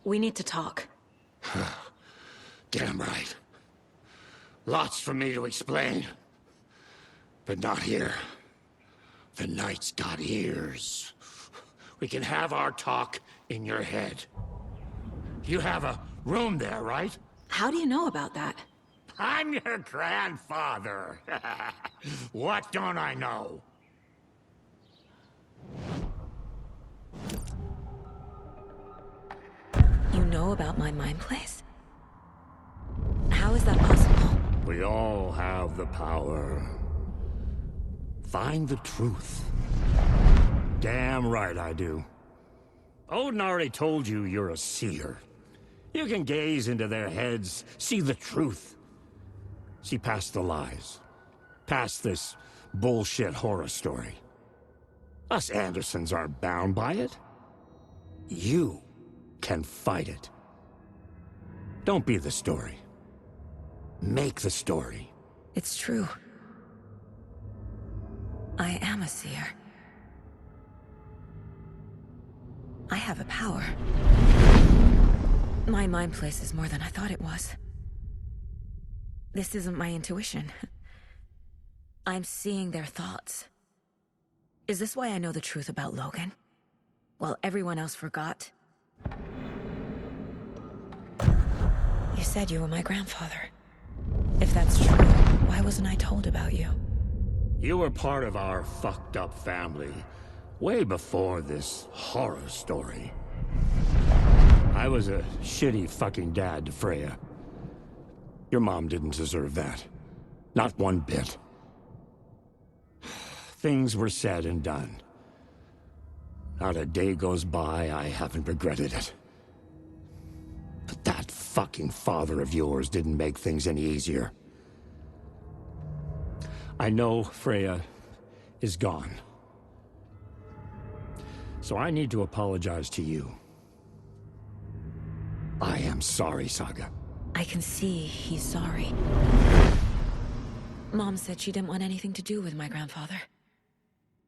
We need to talk. Damn right. Lots for me to explain. But not here. The night's got ears. We can have our talk in your head. You have a room there, right? How do you know about that? I'm your grandfather. What don't I know? You know about my mind place? How is that possible? We all have the power. Find the truth. Damn right I do. Odin already told you you're a seer. You can gaze into their heads, see the truth. See past the lies. Past this bullshit horror story. Us Andersons aren't bound by it. You can fight it. Don't be the story. Make the story. It's true. I am a seer. I have a power. My mind place is more than I thought it was. This isn't my intuition. I'm seeing their thoughts. Is this why I know the truth about Logan? While everyone else forgot? You said you were my grandfather. If that's true, why wasn't I told about you? You were part of our fucked up family, way before this horror story. I was a shitty fucking dad to Freya. Your mom didn't deserve that. Not one bit. Things were said and done. Not a day goes by I haven't regretted it. But that fucking father of yours didn't make things any easier. I know Freya is gone. So I need to apologize to you. I am sorry, Saga. I can see he's sorry. Mom said she didn't want anything to do with my grandfather.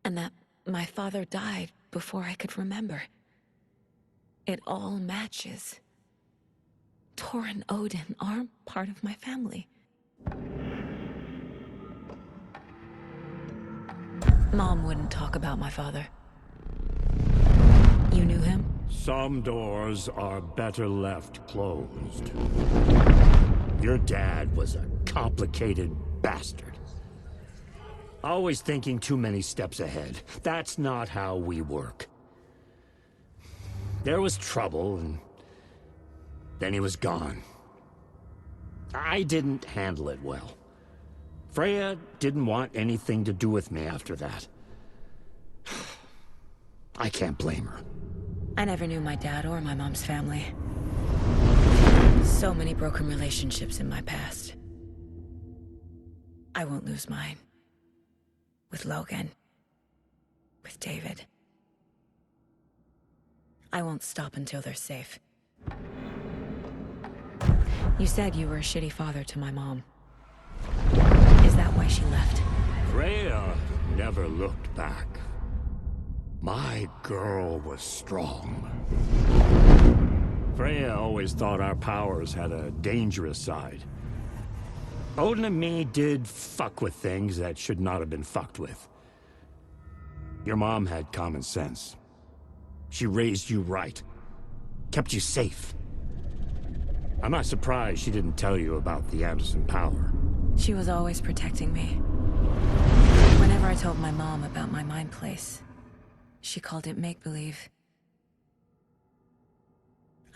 And that my father died before I could remember. It all matches. Tor and Odin aren't part of my family. Mom wouldn't talk about my father. You knew him? Some doors are better left closed. Your dad was a complicated bastard. Always thinking too many steps ahead. That's not how we work. There was trouble, and then he was gone. I didn't handle it well. Freya didn't want anything to do with me after that. I can't blame her. I never knew my dad or my mom's family. So many broken relationships in my past. I won't lose mine. With Logan. With David. I won't stop until they're safe. You said you were a shitty father to my mom. Is that why she left? Freya never looked back. My girl was strong. Freya always thought our powers had a dangerous side. Odin and me did fuck with things that should not have been fucked with. Your mom had common sense. She raised you right. Kept you safe. I'm not surprised she didn't tell you about the Anderson power. She was always protecting me. Whenever I told my mom about my mind place, she called it make-believe.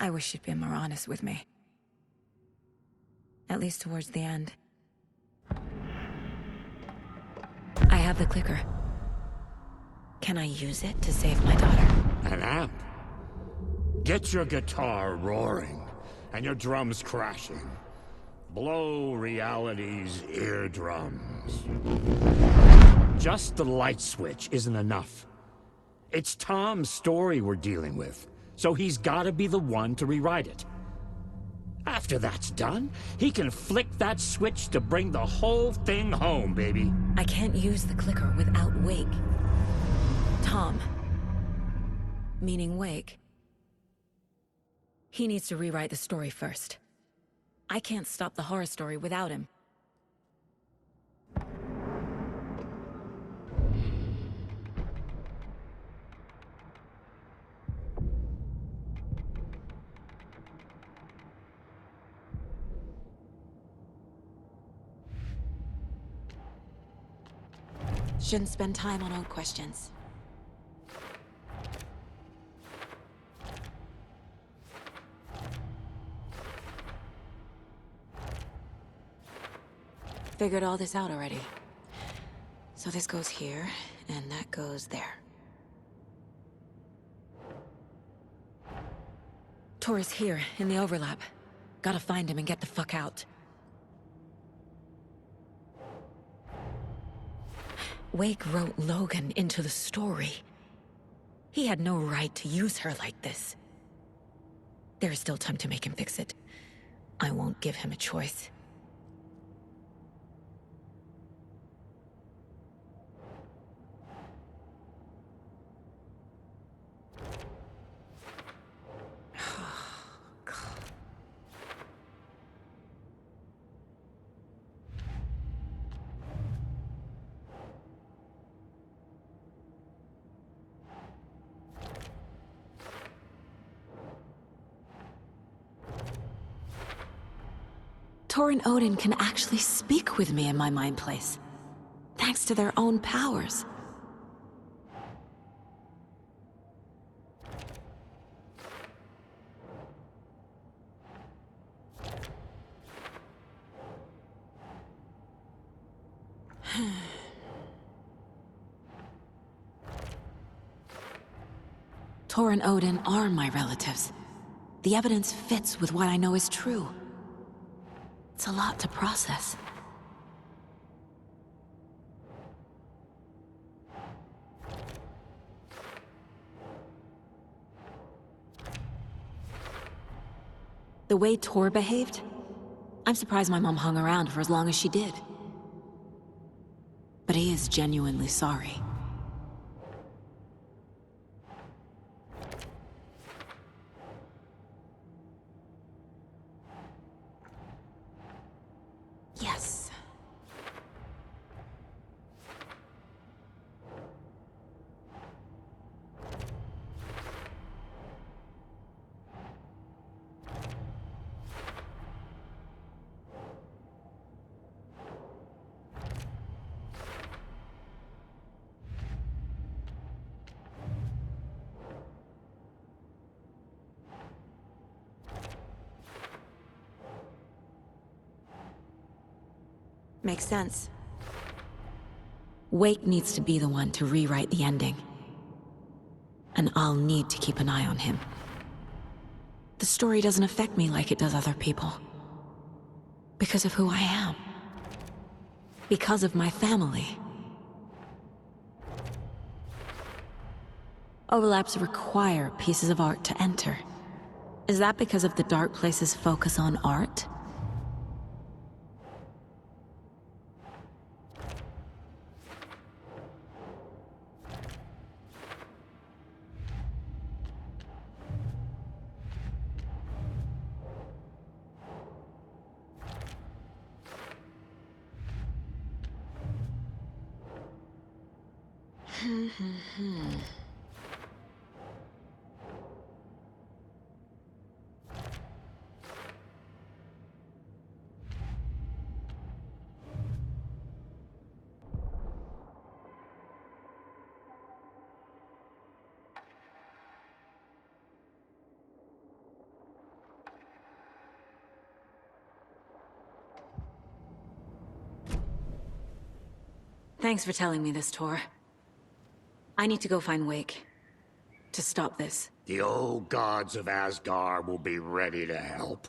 I wish she'd been more honest with me. At least towards the end. I have the clicker. Can I use it to save my daughter? An amp? Get your guitar roaring, and your drums crashing. Blow reality's eardrums. Just the light switch isn't enough. It's Tom's story we're dealing with, so he's gotta be the one to rewrite it. After that's done, he can flick that switch to bring the whole thing home, baby. I can't use the clicker without Wake. Tom. Meaning Wake. He needs to rewrite the story first. I can't stop the horror story without him. Shouldn't spend time on old questions. Figured all this out already. So this goes here, and that goes there. Tor is here, in the overlap. Gotta find him and get the fuck out. Wake wrote Logan into the story. He had no right to use her like this. There is still time to make him fix it. I won't give him a choice. Tor and Odin can actually speak with me in my mind place, thanks to their own powers. Tor and Odin are my relatives. The evidence fits with what I know is true. It's a lot to process. The way Tor behaved, I'm surprised my mom hung around for as long as she did. But he is genuinely sorry. Yes. Makes sense. Wake needs to be the one to rewrite the ending. And I'll need to keep an eye on him. The story doesn't affect me like it does other people. Because of who I am. Because of my family. Overlaps require pieces of art to enter. Is that because of the Dark Place's focus on art? Thanks for telling me this, Tor. I need to go find Wake. To stop this. The old gods of Asgard will be ready to help.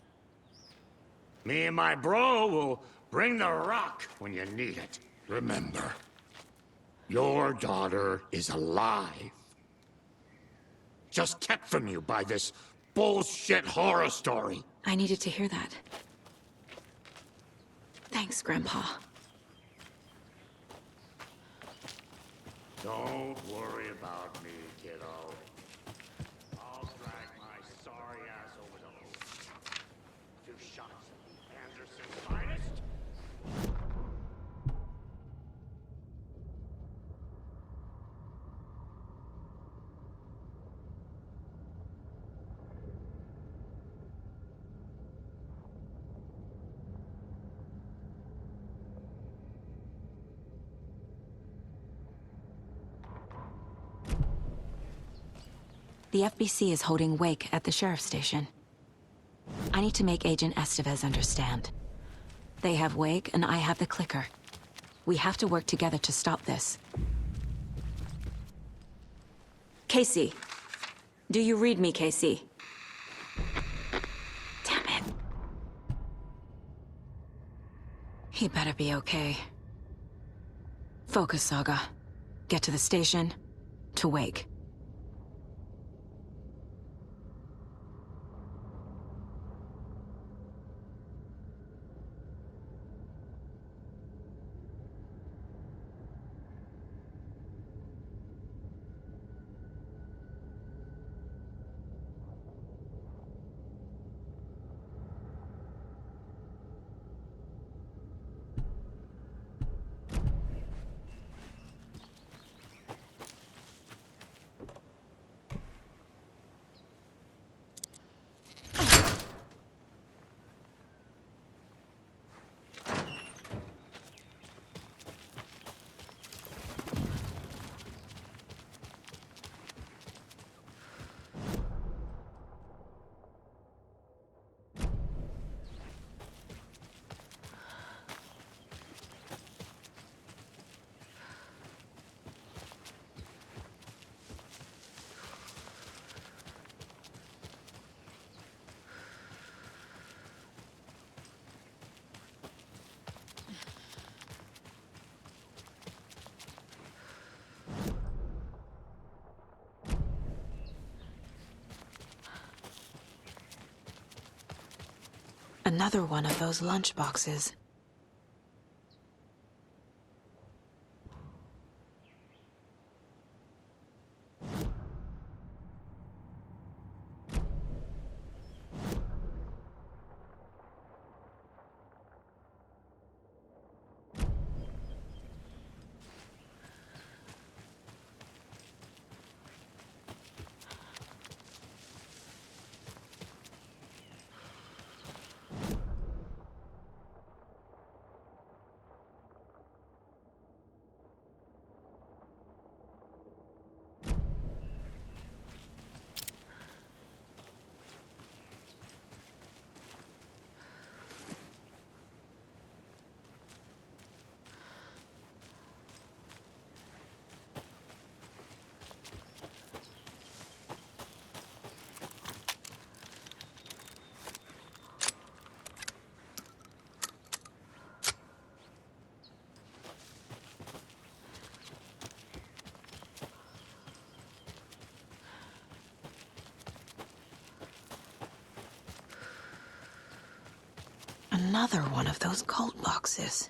Me and my bro will bring the rock when you need it. Remember, your daughter is alive. Just kept from you by this bullshit horror story. I needed to hear that. Thanks, Grandpa. Don't worry about me, kiddo. I'll drag my sorry ass over to The FBC is holding Wake at the sheriff's station. I need to make Agent Estevez understand. They have Wake, and I have the clicker. We have to work together to stop this. Casey. Do you read me, Casey? Damn it. He better be okay. Focus, Saga. Get to the station, to Wake. Another one of those lunchboxes. Another one of those cult boxes.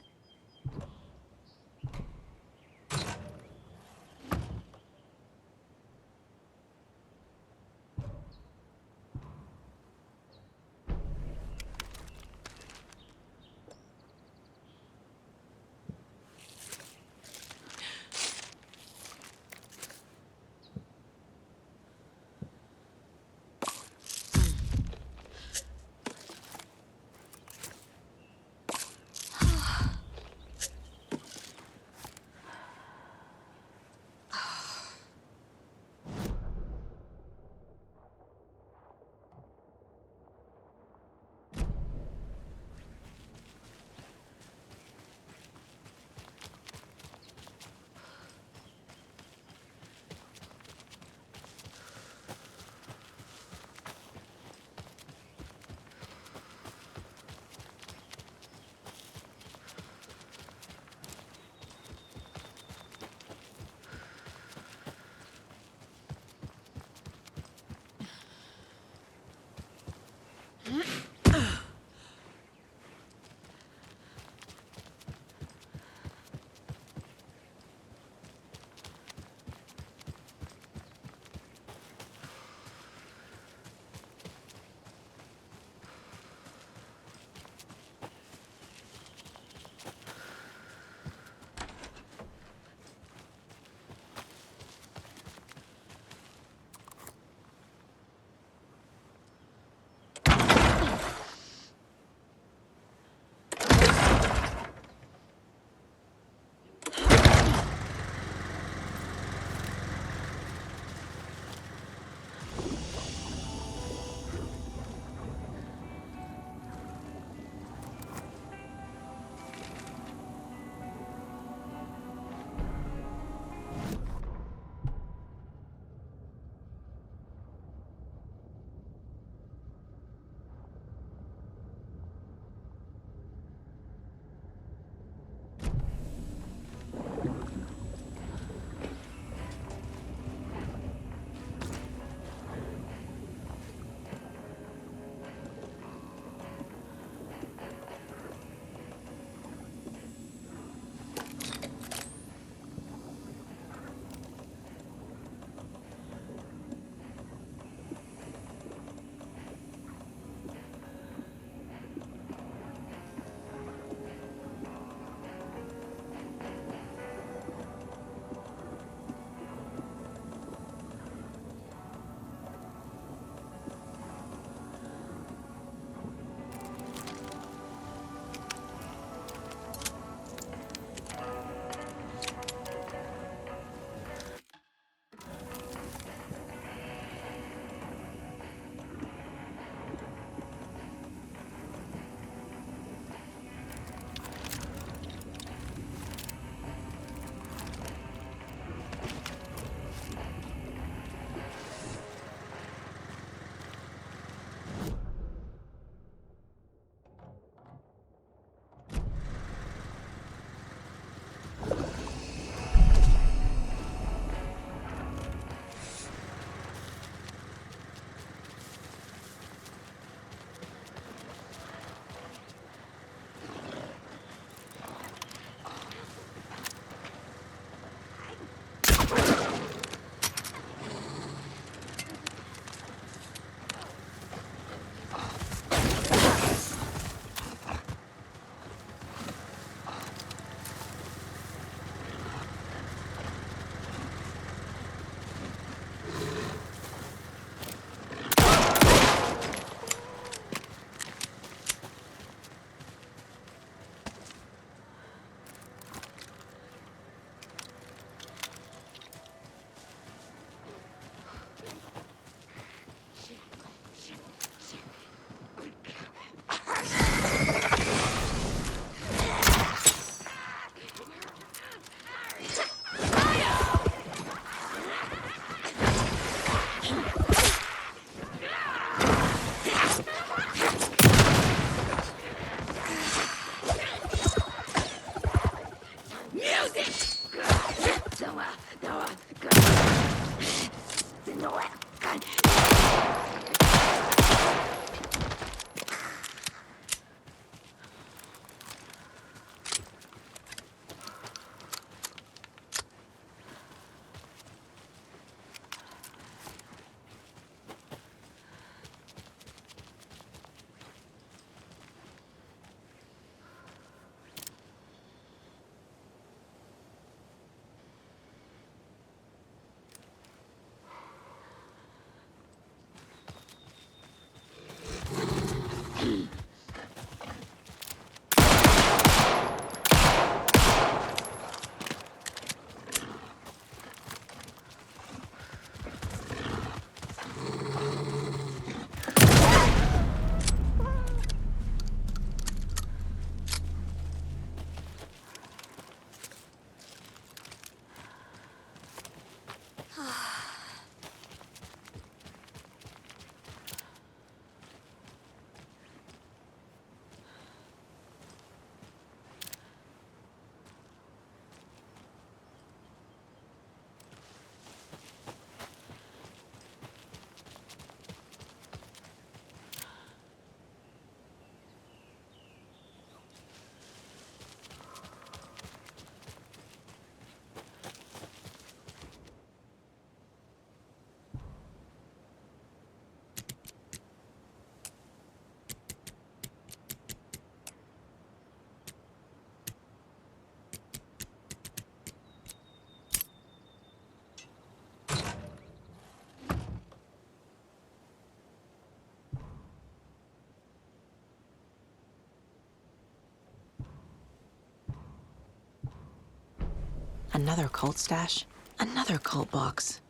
Another cult stash? Another cult box.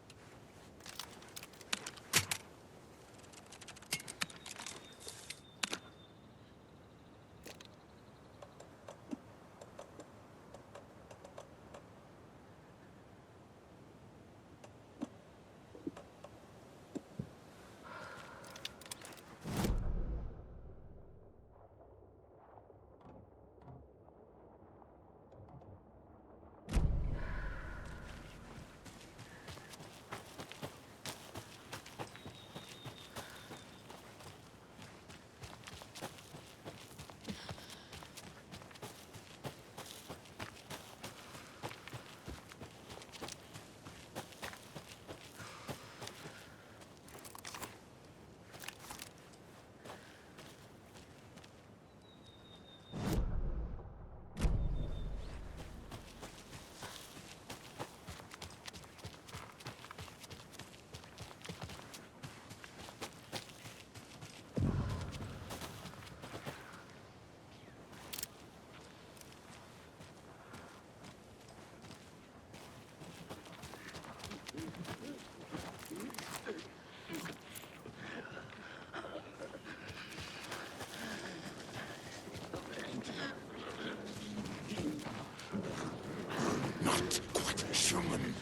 Not quite human.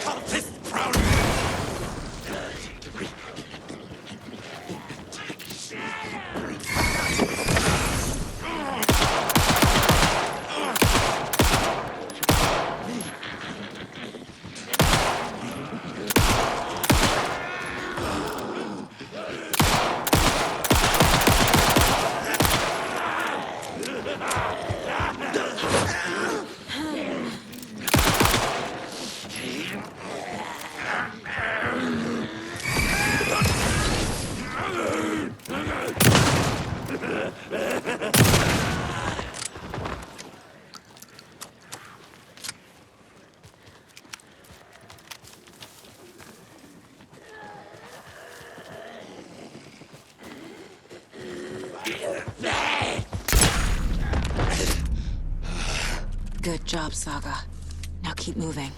Cultist prowling! Good job, Saga. Now keep moving.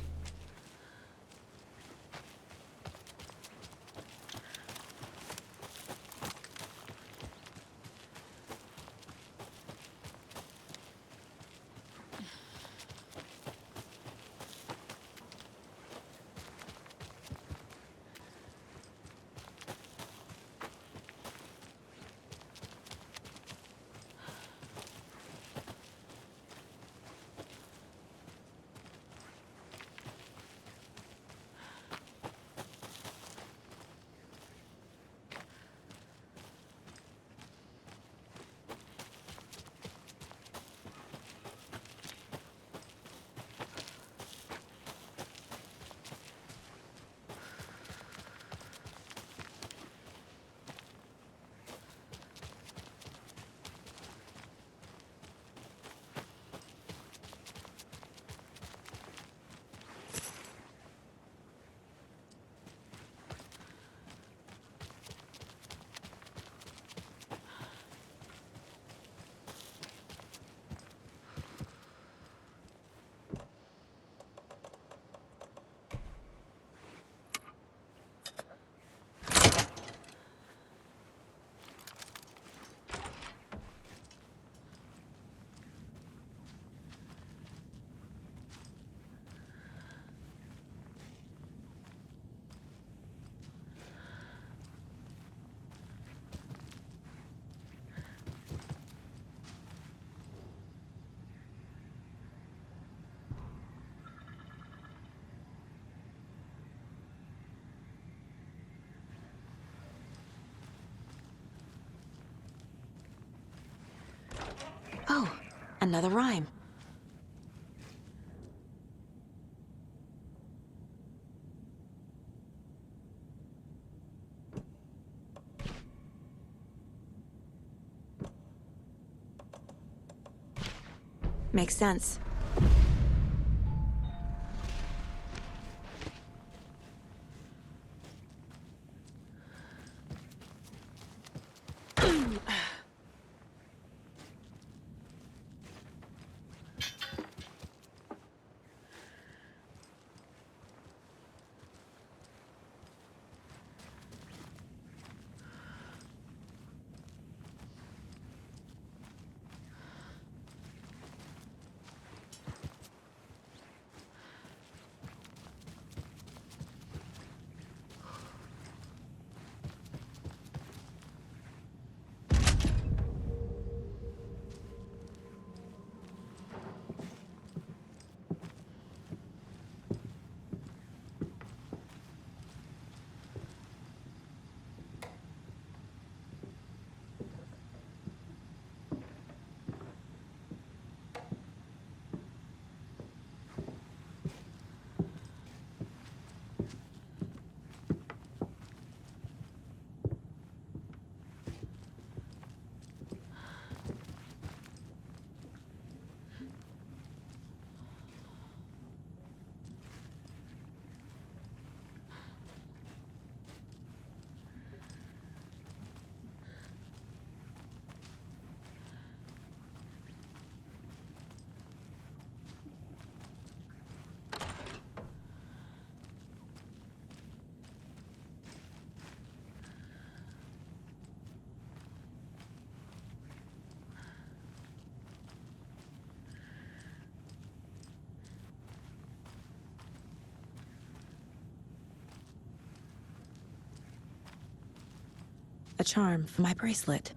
Another rhyme. Makes sense. A charm for my bracelet.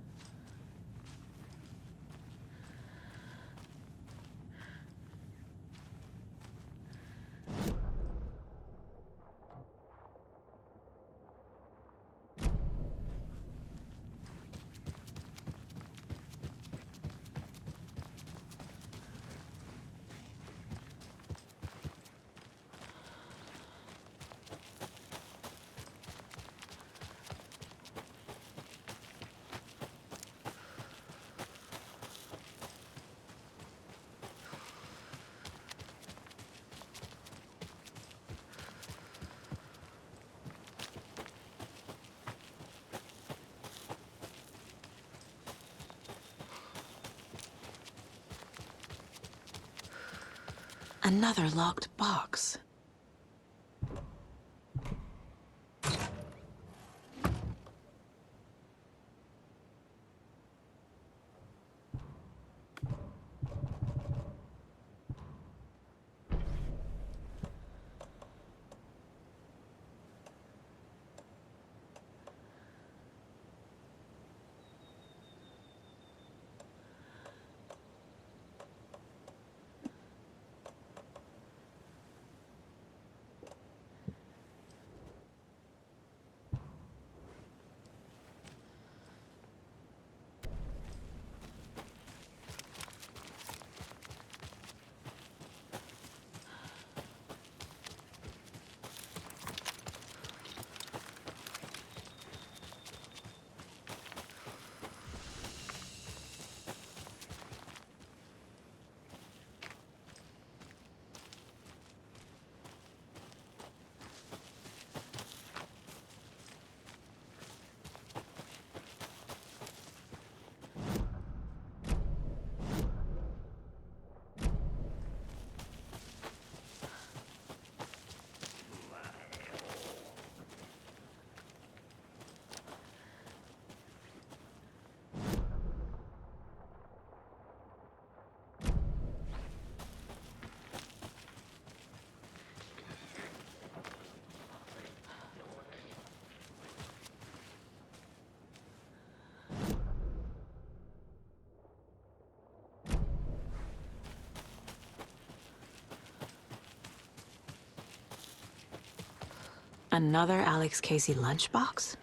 Another locked box. Another Alex Casey lunchbox?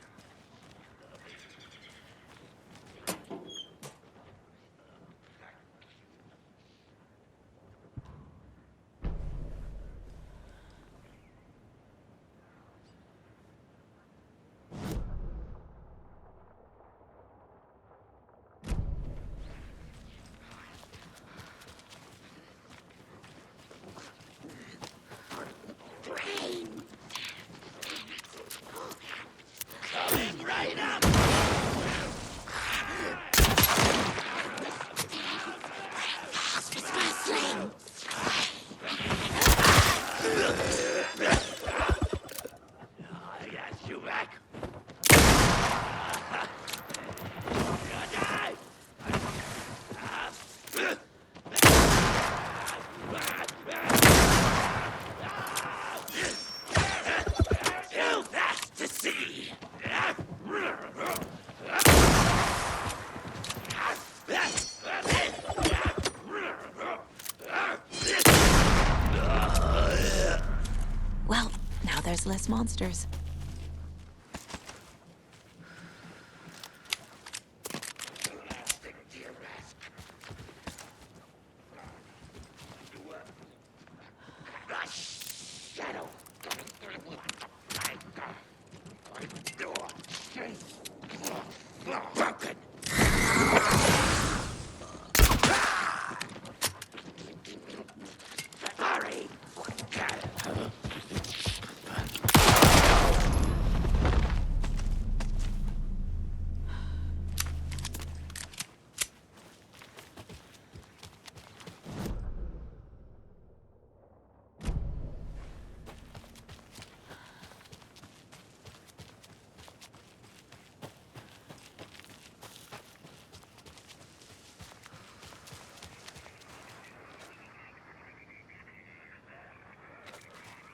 There's less monsters.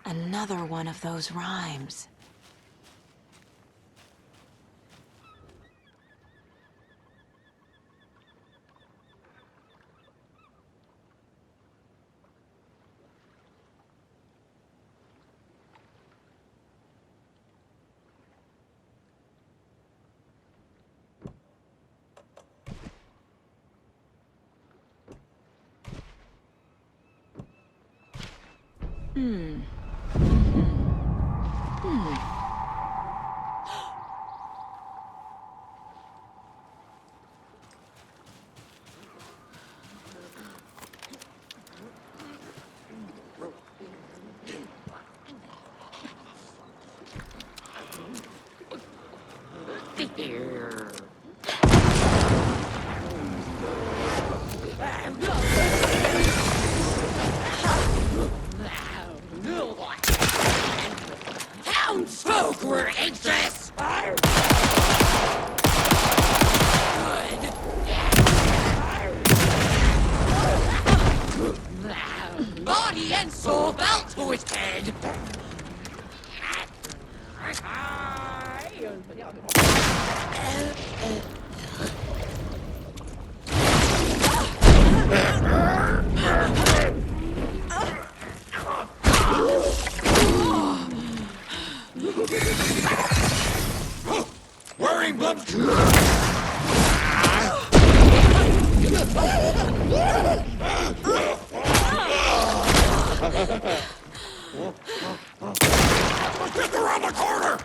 Another one of those rhymes. Townsfolk were anxious! Body and soul fell to his head! Wearing blood. Just around the corner.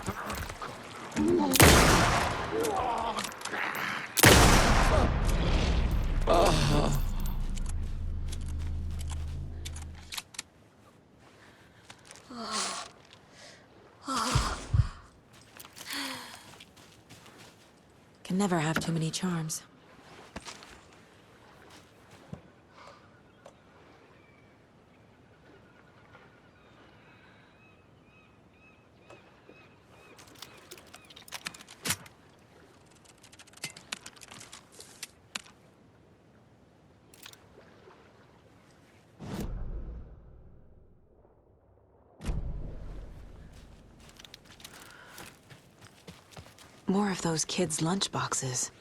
Can never have too many charms. More of those kids' lunchboxes.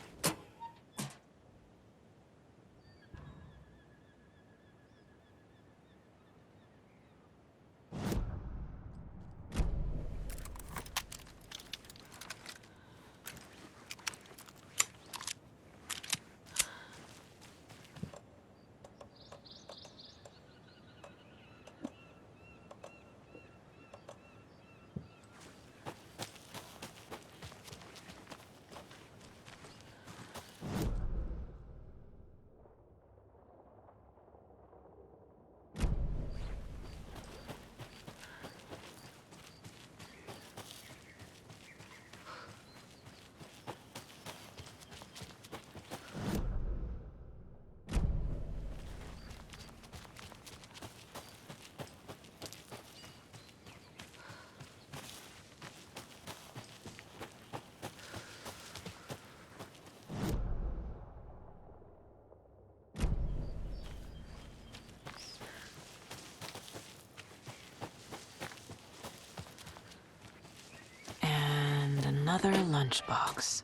And another lunchbox.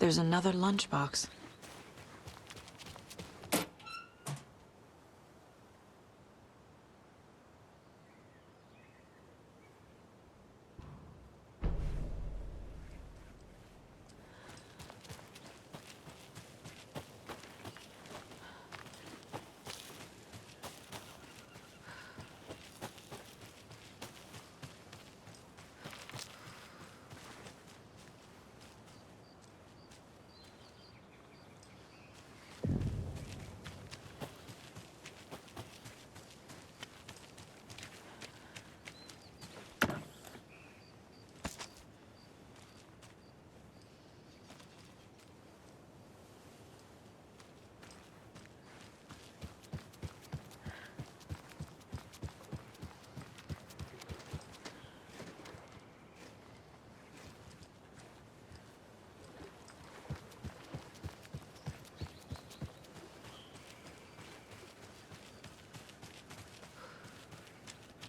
There's another lunchbox.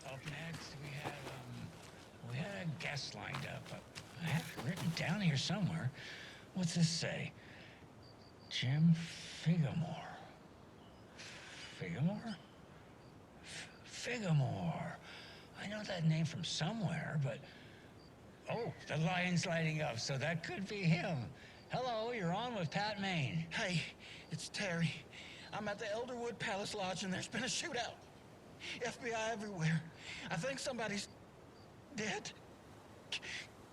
Up next, we had a guest lined up. I have it written down here somewhere. What's this say? Jim Figamore. Figamore? Figamore. I know that name from somewhere, but... Oh, the lion's lighting up, so that could be him. Hello, you're on with Pat Maine. Hey, it's Terry. I'm at the Elderwood Palace Lodge and there's been a shootout. FBI everywhere. I think somebody's dead.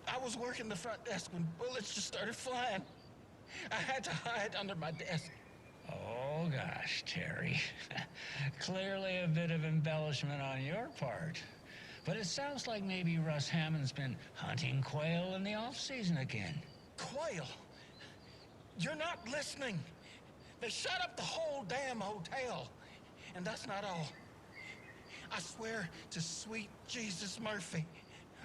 I was working the front desk when bullets just started flying. I had to hide under my desk. Oh, gosh, Terry. Clearly a bit of embellishment on your part. But it sounds like maybe Russ Hammond's been hunting quail in the off-season again. Quail? You're not listening. They shut up the whole damn hotel. And that's not all. I swear to sweet Jesus Murphy,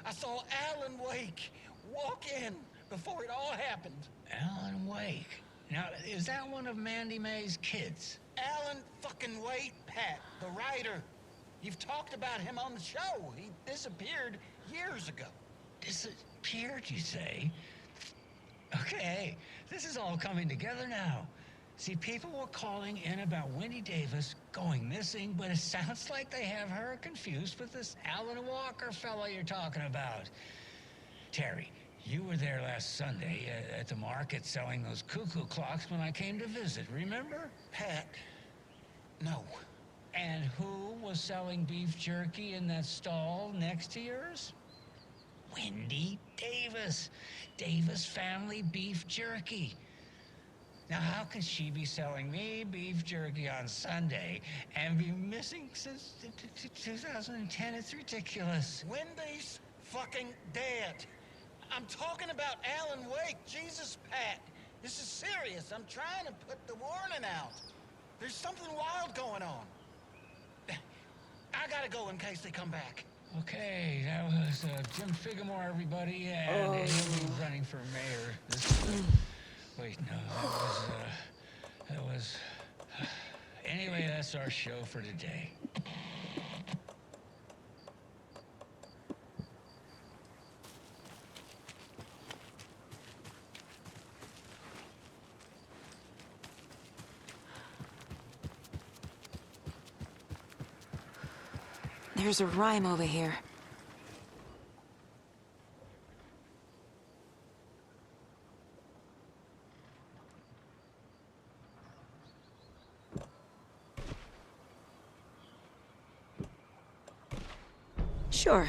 I saw Alan Wake walk in before it all happened. Alan Wake. Now, is that one of Mandy May's kids? Alan fucking Wake, Pat, the writer. You've talked about him on the show. He disappeared years ago. Disappeared, you say? Okay, this is all coming together now. See, people were calling in about Wendy Davis going missing, but it sounds like they have her confused with this Alan Walker fellow you're talking about. Terry, you were there last Sunday at the market selling those cuckoo clocks when I came to visit, remember? Pat, no. And who was selling beef jerky in that stall next to yours? Wendy Davis. Davis Family Beef Jerky. Now, how can she be selling me beef jerky on Sunday and be missing since 2010? It's ridiculous. Wendy's fucking dead. I'm talking about Alan Wake. Jesus, Pat. This is serious. I'm trying to put the warning out. There's something wild going on. I gotta go in case they come back. Okay, that was Jim Figamore, everybody, and he'll be running for mayor. Wait, no, that was... Anyway, that's our show for today. There's a rhyme over here. Sure.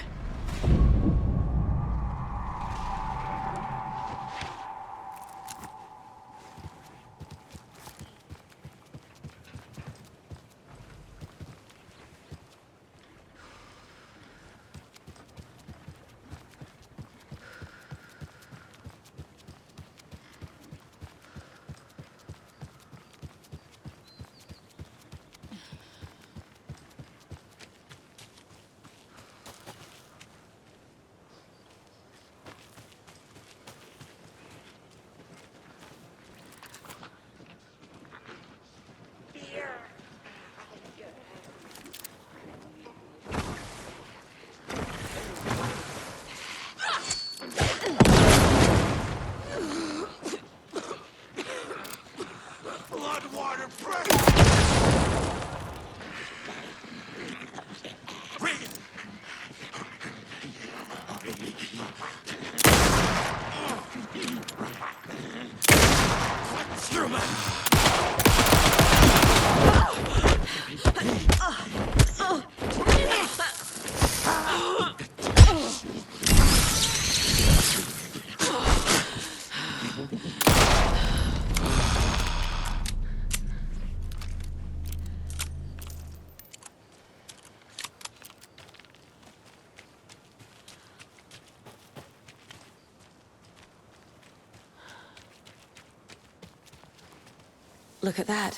Look at that.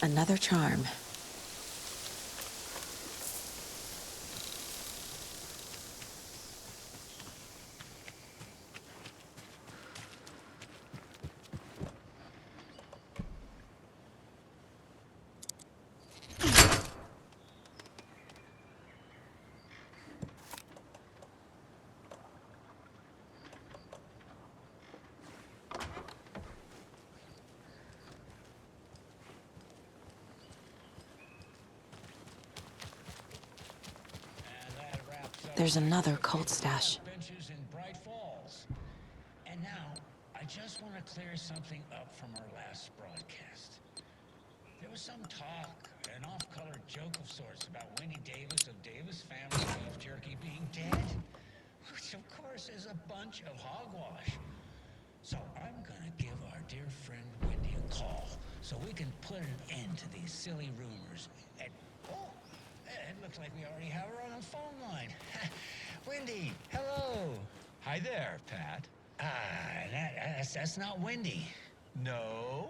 Another charm. And that wraps up There's another cult stash. benches in Bright Falls. And now, I just want to clear something up from our last broadcast. There was some talk, an off-color joke of sorts, about Wendy Davis of Davis Family Beef Jerky being dead, which of course is a bunch of hogwash. So I'm gonna give our dear friend Wendy a call so we can put an end to these silly rumors. And oh, it looks like we already have her on the phone line. Wendy, hello. Hi there, Pat. That's not Wendy. No,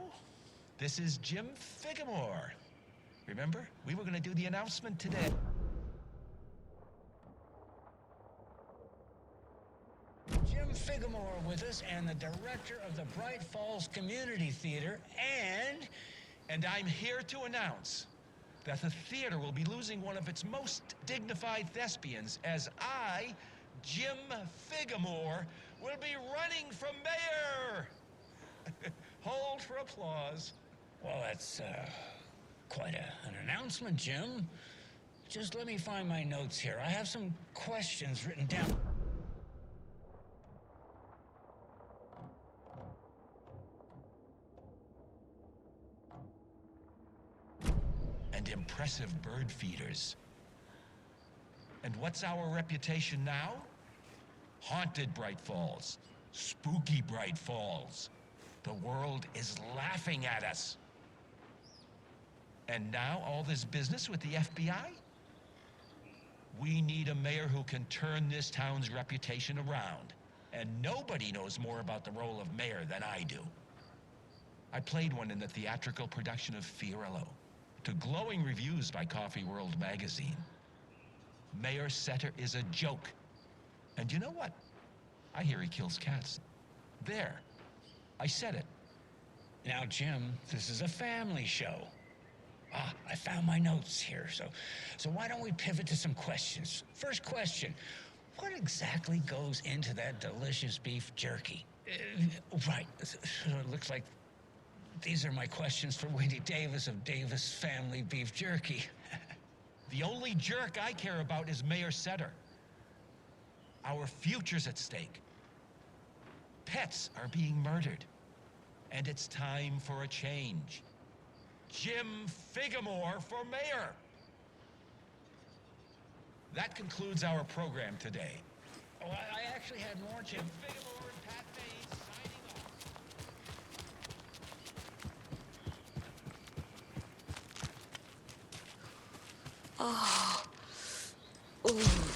this is Jim Figamore. Remember, we were going to do the announcement today. Jim Figamore with us, and the director of the Bright Falls Community Theater, And I'm here to announce that the theater will be losing one of its most dignified thespians as I, Jim Figamore, will be running for mayor. Hold for applause. well, that's quite an announcement, Jim. Just let me find my notes here. I have some questions written down. And impressive bird feeders. And what's our reputation now? Haunted Bright Falls. Spooky Bright Falls. The world is laughing at us. And now all this business with the FBI? We need a mayor who can turn this town's reputation around. And nobody knows more about the role of mayor than I do. I played one in the theatrical production of Fiorillo, to glowing reviews by Coffee World magazine. Mayor Setter is a joke. And you know what? I hear he kills cats. There. I said it. Now, Jim, this is a family show. I found my notes here, so why don't we pivot to some questions? First question, what exactly goes into that delicious beef jerky? Right, it looks like these are my questions for Wendy Davis of Davis Family Beef Jerky. The only jerk I care about is Mayor Setter. Our future's at stake. Pets are being murdered. And it's time for a change. Jim Figamore for mayor. That concludes our program today. Oh, I actually had more, Jim. Figamore and Pat Baines signing off. Ooh.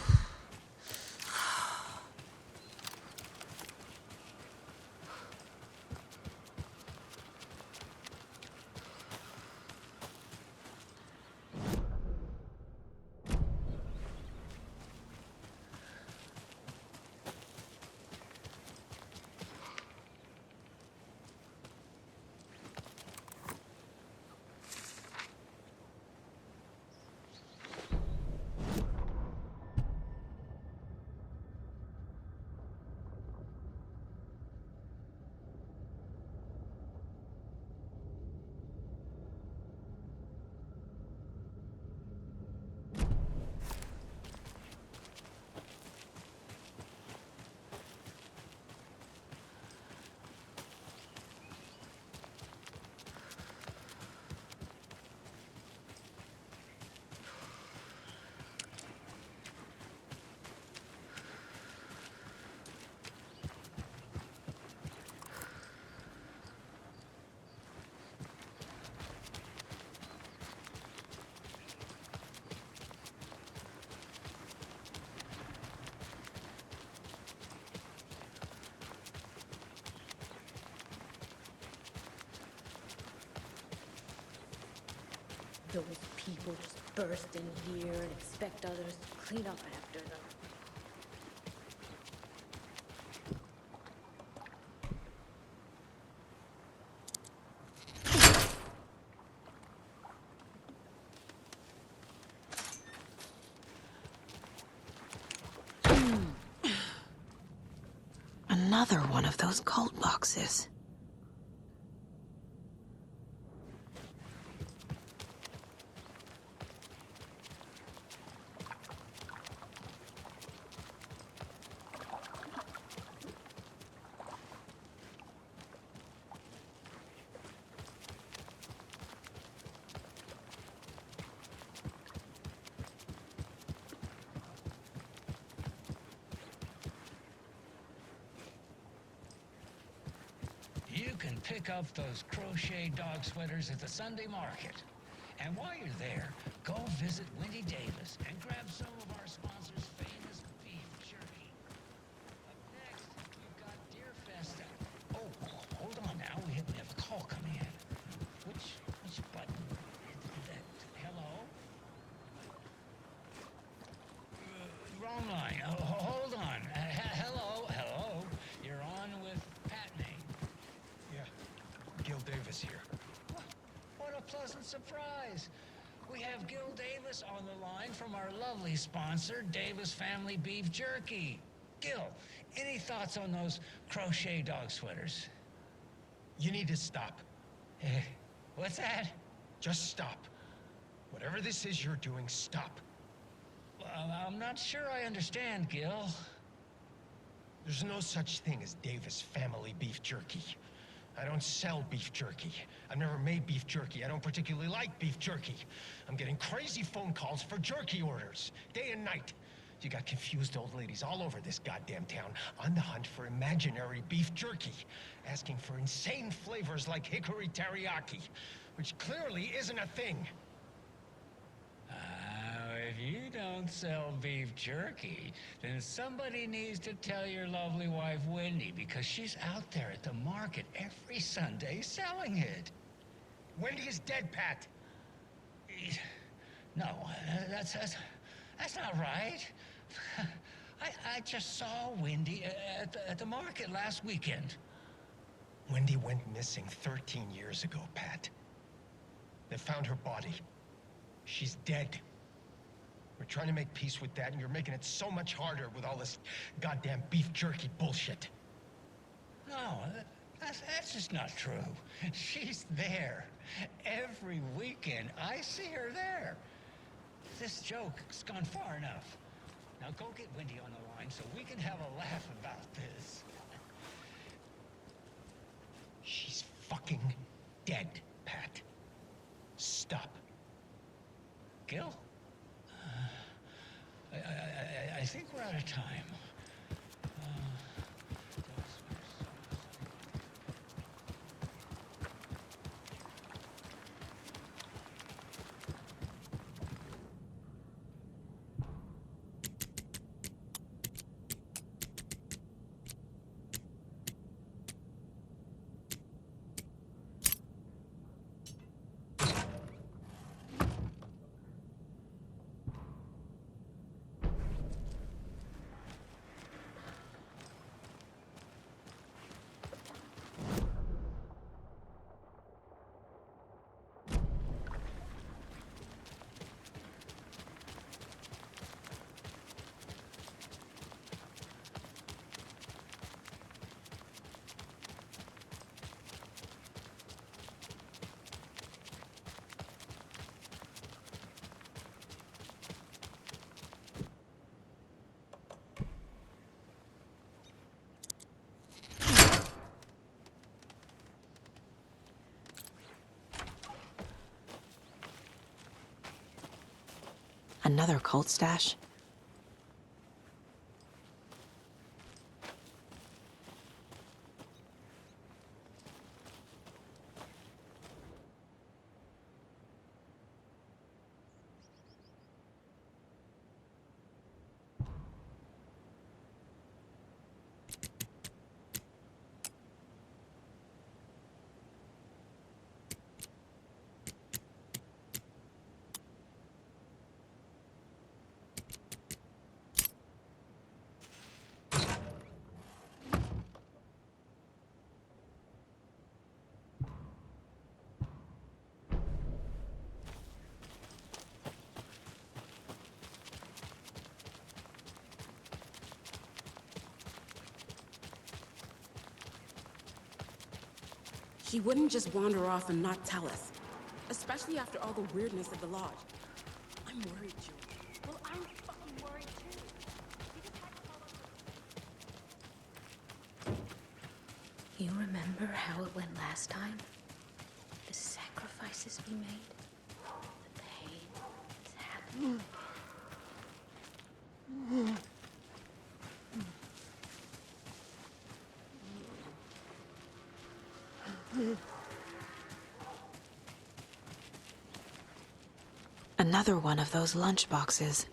Those people just burst in here and expect others to clean up after them. Another one of those cult boxes. You can pick up those crochet dog sweaters at the Sunday market. And while you're there, go visit Windy Davis and grab some of our sponsor's famous beef jerky. Up next, we've got Deer Fest. Oh, hold on now. We have a call coming in. Which button? Hello? Wrong line. Hold on. Hello. You're on with Pat Name. Yeah, Gil Davis here. What a pleasant surprise. We have Gil Davis on the line from our lovely sponsor, Davis Family Beef Jerky. Gil, any thoughts on those crochet dog sweaters? You need to stop. What's that? Just stop. Whatever this is you're doing, stop. I'm not sure I understand, Gil. There's no such thing as Davis Family Beef Jerky. I don't sell beef jerky. I've never made beef jerky. I don't particularly like beef jerky. I'm getting crazy phone calls for jerky orders, day and night. You got confused old ladies all over this goddamn town on the hunt for imaginary beef jerky, asking for insane flavors like hickory teriyaki, which clearly isn't a thing. If you don't sell beef jerky, then somebody needs to tell your lovely wife, Wendy, because she's out there at the market every Sunday selling it. Wendy is dead, Pat. No, that's not right. I just saw Wendy at the market last weekend. Wendy went missing 13 years ago, Pat. They found her body. She's dead. We're trying to make peace with that, and you're making it so much harder with all this goddamn beef jerky bullshit. No, that's just not true. She's there. Every weekend, I see her there. This joke's gone far enough. Now go get Wendy on the line so we can have a laugh about this. She's fucking dead, Pat. Stop. Gil? I think we're out of time. Another cult stash? He wouldn't just wander off and not tell us. Especially after all the weirdness at the lodge. I'm worried, Julie. Well, I'm fucking worried too. We just had to follow. You remember how it went last time? The sacrifices we made? The pain that's happening? Another one of those lunch boxes.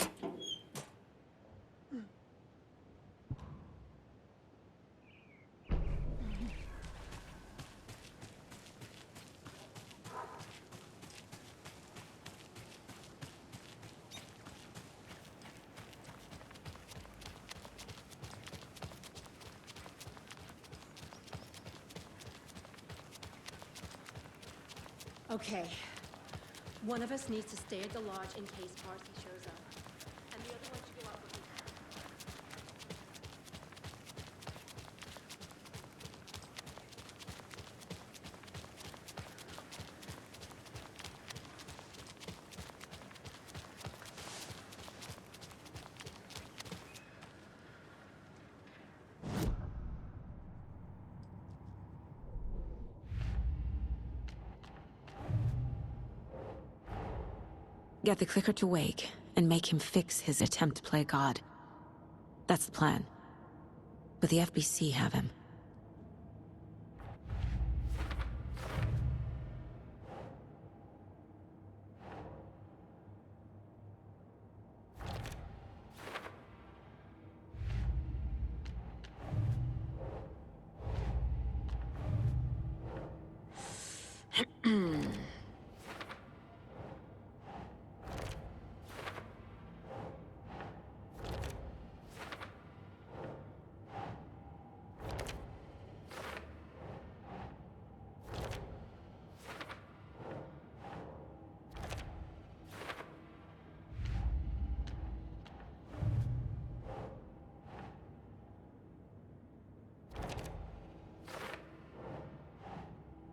Okay. One of us needs to stay at the lodge in case Parsi shows up. And the other one should go out looking for him. Get the clicker to wake, and make him fix his attempt to play God. That's the plan. But the FBC have him.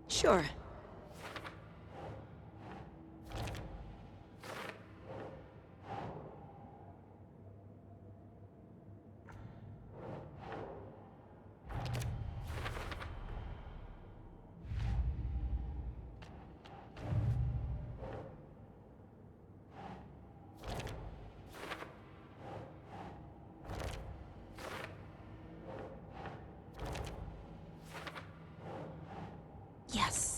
Sure. Yes.